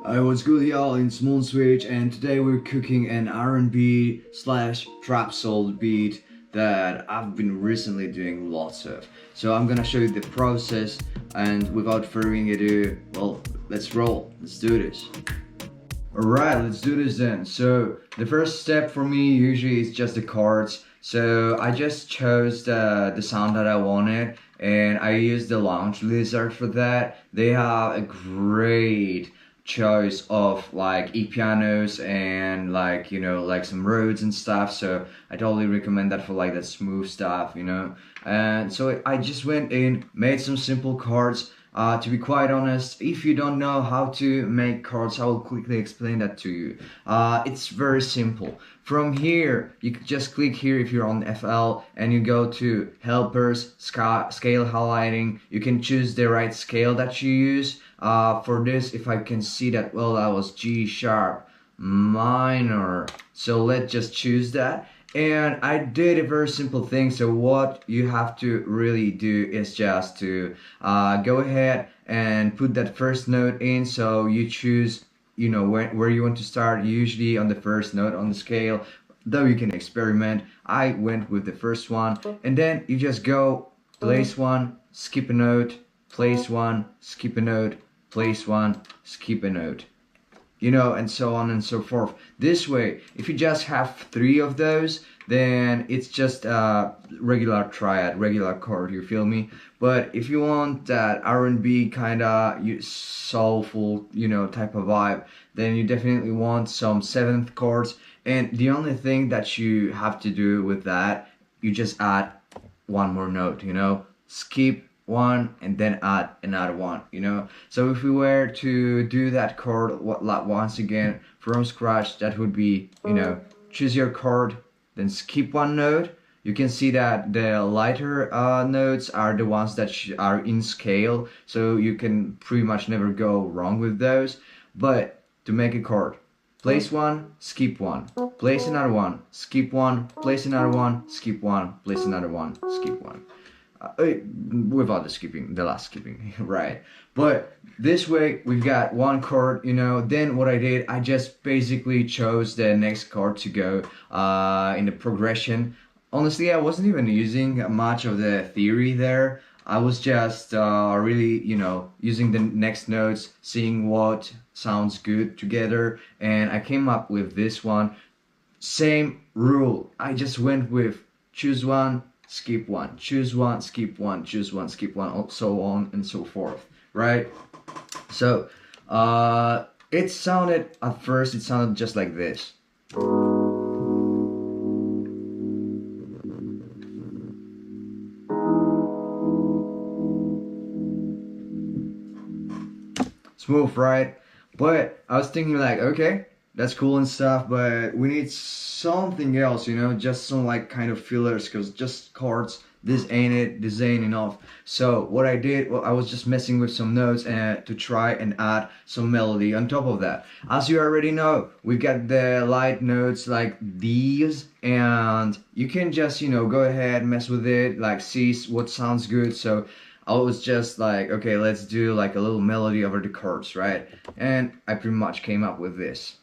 What's good y'all, it's Moon Switch and today we're cooking an R&B slash trap soul beat that I've been recently doing lots of. So I'm gonna show you the process and without further ado, well, let's roll, let's do this. Alright, let's do this then. So the first step for me usually is just the chords. So I just chose the sound that I wanted and I used the Launch Lizard for that. They have a great choice of like e-pianos and like some Rhodes and stuff, so I totally recommend that for like that smooth stuff, and so I just went in, made some simple chords. To be quite honest, if you don't know how to make chords, I will quickly explain that to you. It's very simple. From here, you can just click here if you're on FL and you go to helpers, scale highlighting. You can choose the right scale that you use. For this, if I can see that, well, that was G sharp minor. So let's just choose that. And I did a very simple thing. So what you have to really do is just to go ahead and put that first note in. So you choose, where you want to start, usually on the first note on the scale, though you can experiment. I went with the first one, and then you just go place one, skip a note, place one, skip a note, place one, skip a note, and so on and so forth. This way, if you just have 3 of those, then it's just a regular triad, regular chord, you feel me? But if you want that R&B kind of soulful, type of vibe, then you definitely want some 7th chords. And the only thing that you have to do with that, you just add one more note, skip one and then add another one, so if we were to do that chord once again from scratch, that would be, choose your chord, then skip one note. You can see that the lighter notes are the ones that are in scale, so you can pretty much never go wrong with those. But to make a chord, place one, skip one, place another one, skip one, place another one, skip one, place another one, skip one. Without the last skipping, right? But this way we've got one chord, then what I did, I just basically chose the next chord to go in the progression. Honestly, I wasn't even using much of the theory there. I was just really, using the next notes, seeing what sounds good together, and I came up with this one. Same rule, I just went with choose one, skip one, choose one, skip one, choose one, skip one, so on and so forth, right? So it sounded, at first it sounded just like this. Smooth, right? But I was thinking like, okay, that's cool and stuff, but we need something else, just some like kind of fillers, because just chords, this ain't it, this ain't enough. So what I did, well, I was just messing with some notes and to try and add some melody on top of that. As you already know, we got the light notes like these, and you can just, go ahead, mess with it, like see what sounds good. So I was just like, okay, let's do like a little melody over the chords, right? And I pretty much came up with this.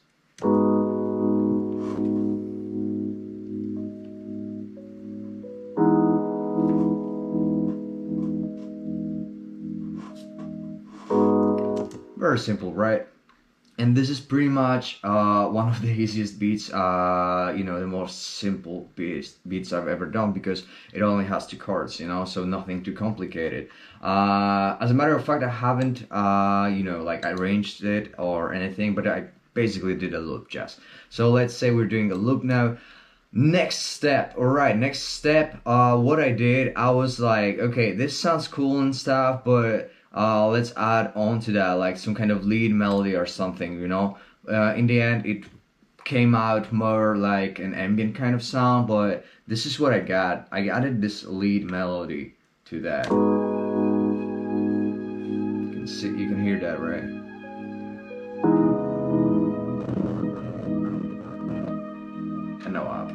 Very simple, right? And this is pretty much one of the easiest beats, the most simple beats I've ever done, because it only has 2 chords, so nothing too complicated. As a matter of fact, I haven't, like arranged it or anything, but I basically did a loop just. So let's say we're doing a loop now. Next step, alright, next step, what I did, I was like, okay, this sounds cool and stuff, but let's add on to that like some kind of lead melody or something, in the end it came out more like an ambient kind of sound, but this is what I got. I added this lead melody to that. You can hear that, right? And now up.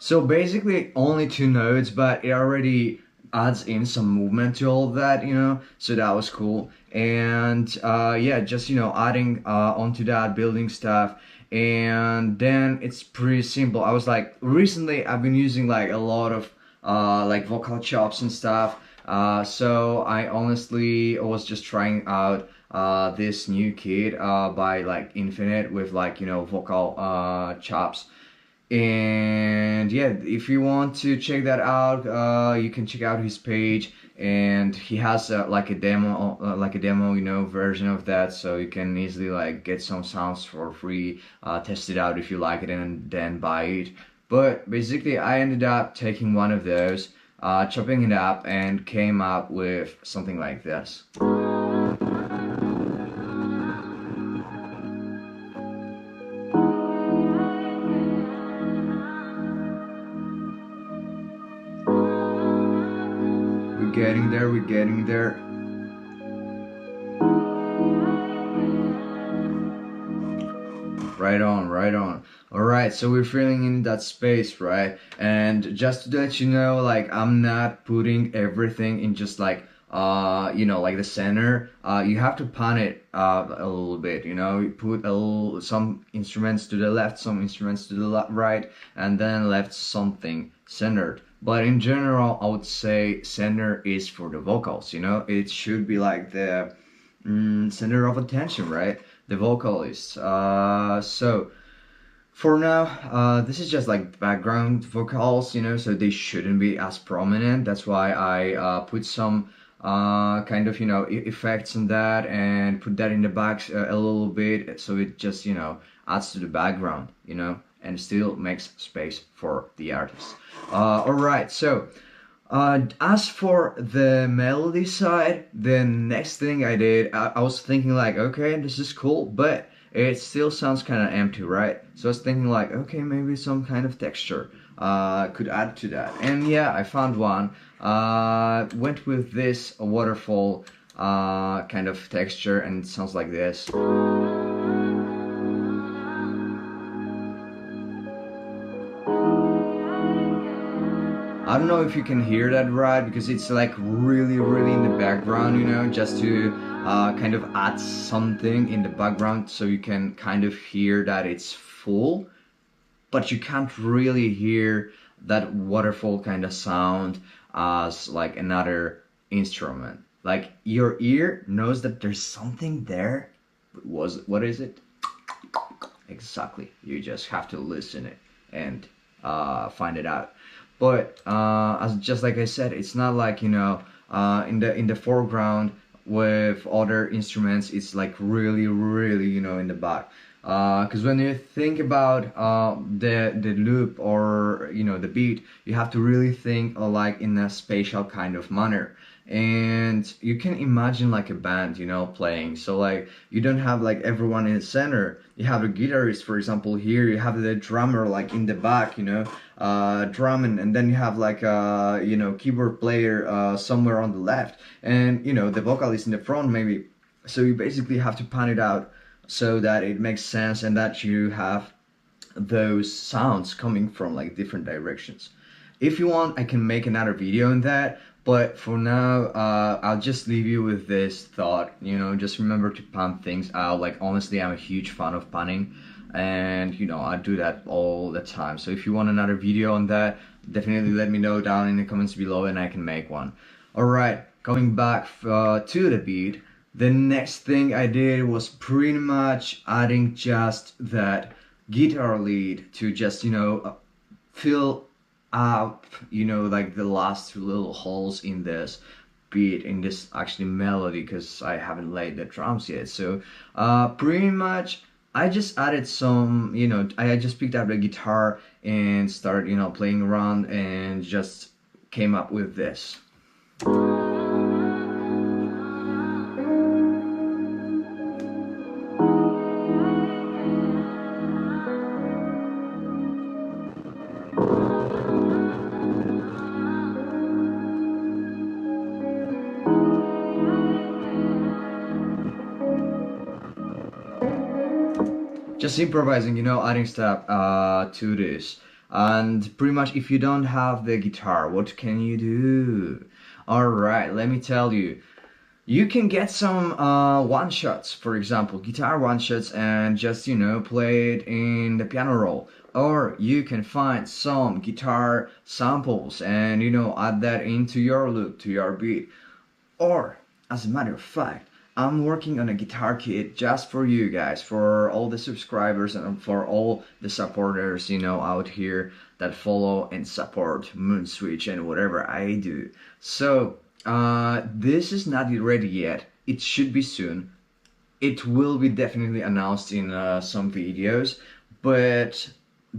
So basically only 2 notes, but it already adds in some movement to all of that, you know. So that was cool. And yeah, just adding onto that, building stuff. And then it's pretty simple. I was like, recently I've been using like a lot of like vocal chops and stuff. So I honestly was just trying out this new kit by like Infinite with like vocal chops. And yeah, if you want to check that out, you can check out his page, and he has like a demo, version of that, so you can easily like get some sounds for free, test it out if you like it, and then buy it. But basically, I ended up taking one of those, chopping it up, and came up with something like this. We're getting there. Right on, right on. Alright, so we're filling in that space, right? And just to let you know, like, I'm not putting everything in just like, like the center. You have to pan it a little bit, you put some instruments to the left, some instruments to the right, and then left something centered. But in general, I would say center is for the vocals, it should be like the center of attention, right? The vocalist. So for now, this is just like background vocals, so they shouldn't be as prominent. That's why I put some kind of effects on that and put that in the back a little bit, so it just adds to the background, and still makes space for the artist. All right, so. As for the melody side, the next thing I did, I was thinking like, okay, this is cool, but it still sounds kind of empty, right? So I was thinking like, okay, maybe some kind of texture could add to that. And yeah, I found one. Went with this waterfall kind of texture, and it sounds like this. I don't know if you can hear that right, because it's like really in the background, just to kind of add something in the background so you can kind of hear that it's full, but you can't really hear that waterfall kind of sound as like another instrument. Like your ear knows that there's something there, but what is it? Exactly. You just have to listen it and find it out. But as just like I said, it's not like in the foreground with other instruments. It's like really in the back. Because when you think about the loop, or the beat, you have to really think like in a spatial kind of manner. And you can imagine like a band, playing. So like you don't have like everyone in the center. You have a guitarist, for example, here. You have the drummer like in the back, drumming, and then you have like a keyboard player somewhere on the left, and the vocalist in the front maybe. So you basically have to pan it out so that it makes sense, and that you have those sounds coming from like different directions. If you want, I can make another video on that, but for now, I'll just leave you with this thought. Just remember to pan things out. Like honestly, I'm a huge fan of panning, and I do that all the time. So if you want another video on that, definitely let me know down in the comments below, and I can make one. Alright, coming back to the beat, the next thing I did was pretty much adding just that guitar lead to just fill up like the last two little holes in this beat, in this actually melody, because I haven't laid the drums yet. So pretty much I just added some, I just picked up the guitar and started playing around, and just came up with this. Just improvising, adding stuff to this. And pretty much if you don't have the guitar, what can you do? Alright, let me tell you. You can get some one-shots, for example, guitar one-shots, and just, play it in the piano roll. Or you can find some guitar samples and, add that into your loop, to your beat. Or, as a matter of fact, I'm working on a guitar kit just for you guys, for all the subscribers and for all the supporters, out here that follow and support Moonswitch and whatever I do. So, this is not ready yet. It should be soon. It will be definitely announced in some videos, but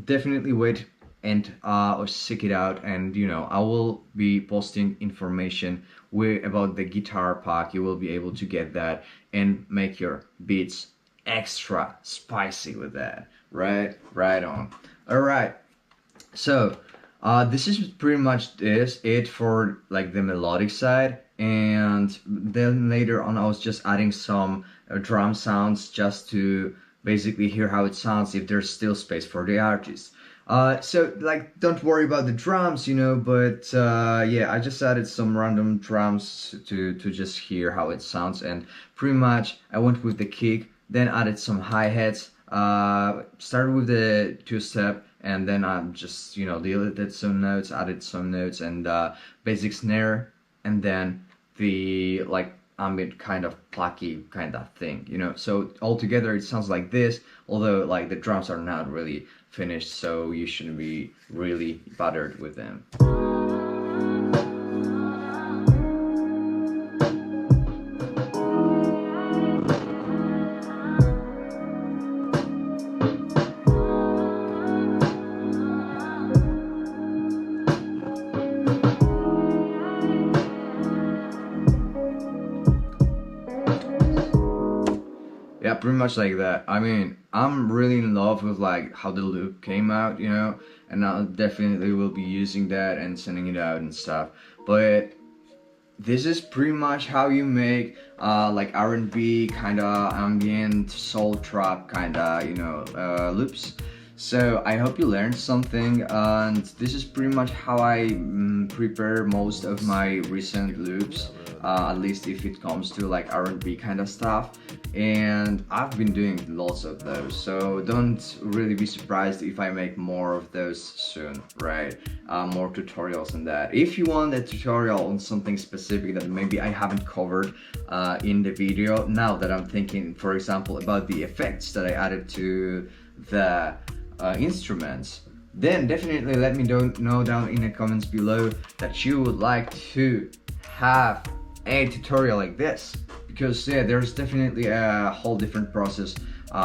definitely wait and or check it out. And I will be posting information about the guitar pack. You will be able to get that and make your beats extra spicy with that. Right on. All right. So this is pretty much it for like the melodic side, and then later on I was just adding some drum sounds just to basically hear how it sounds, if there's still space for the artist. So like don't worry about the drums, but yeah, I just added some random drums to just hear how it sounds, and pretty much I went with the kick, then added some hi-hats, started with the two-step, and then I'm just, deleted some notes, added some notes, and basic snare, and then the like ambient kind of plucky kind of thing, So altogether it sounds like this, although like the drums are not really finished, so you shouldn't be really bothered with them. Yeah, pretty much like that. I mean, I'm really in love with like how the loop came out, and I definitely will be using that and sending it out and stuff. But this is pretty much how you make like R&B kind of ambient soul trap kind of loops. So I hope you learned something, and this is pretty much how I prepare most of my recent loops, at least if it comes to like R&B kind of stuff. And I've been doing lots of those, so don't really be surprised if I make more of those soon, right? More tutorials on that. If you want a tutorial on something specific that maybe I haven't covered in the video, now that I'm thinking, for example, about the effects that I added to the instruments, then definitely let me know down in the comments below that you would like to have a tutorial like this, because yeah, there's definitely a whole different process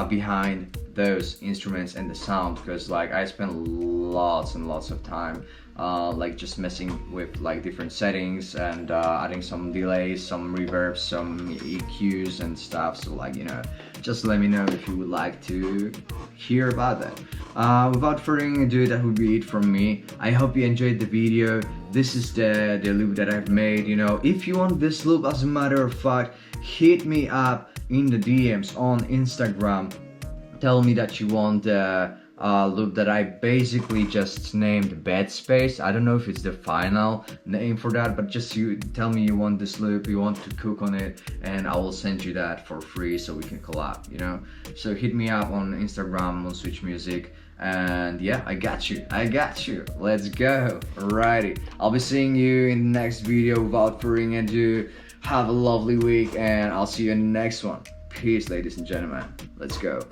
behind those instruments and the sound, because like I spent lots and lots of time like just messing with like different settings and adding some delays, some reverbs, some EQs and stuff. So like just let me know if you would like to hear about that. Without further ado, that would be it from me. I hope you enjoyed the video. This is the loop that I've made. If you want this loop, as a matter of fact, hit me up in the DMs on Instagram. Tell me that you want the loop that I basically just named Bed Space. I don't know if it's the final name for that, but just you tell me you want this loop, you want to cook on it, and I will send you that for free so we can collab, So hit me up on Instagram, on Switch Music, and yeah, I got you. Let's go. Alrighty, I'll be seeing you in the next video. Without further ado, have a lovely week, and I'll see you in the next one. Peace, ladies and gentlemen. Let's go.